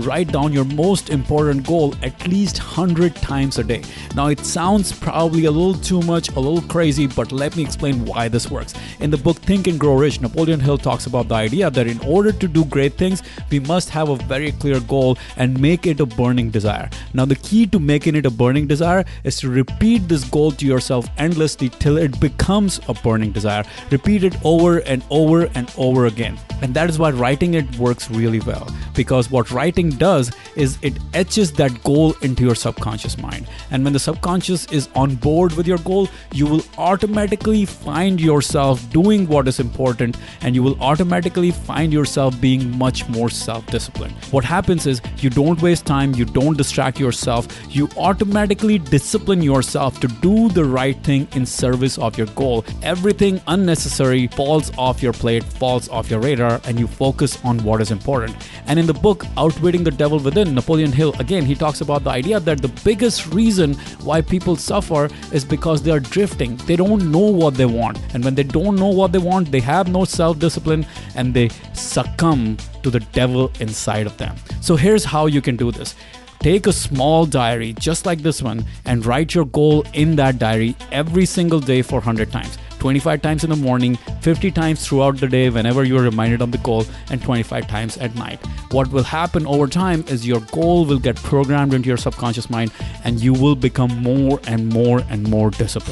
write down your most important goal at least 100 times a day. Now, it sounds probably a little too much, a little crazy, but let me explain why this works. In the book Think and Grow Rich, Napoleon Hill talks about the idea that in order to do great things, we must have a very clear goal and make it a burning desire. Now, the key to making it a burning desire is to repeat this goal to yourself endlessly till it becomes a burning desire. Repeat it over and over and over again. And that is why writing it works really well, because what writing does is it etches that goal into your subconscious mind. And when the subconscious is on board with your goal, you will automatically find yourself doing what is important, and you will automatically find yourself being much more self-disciplined. What happens is you don't waste time, you don't distract yourself, you automatically discipline yourself to do the right thing in service of your goal. Everything unnecessary falls off your plate, falls off your radar, and you focus on what is important. And in the book Outwitting the Devil Within, Napoleon Hill, again, he talks about the idea that the biggest reason why people suffer is because they are drifting. They don't know what they want. And when they don't know what they want, they have no self-discipline and they succumb to the devil inside of them. So here's how you can do this. Take a small diary just like this one and write your goal in that diary every single day for 100 times. 25 times in the morning, 50 times throughout the day whenever you're reminded of the goal, and 25 times at night. What will happen over time is your goal will get programmed into your subconscious mind and you will become more and more and more disciplined.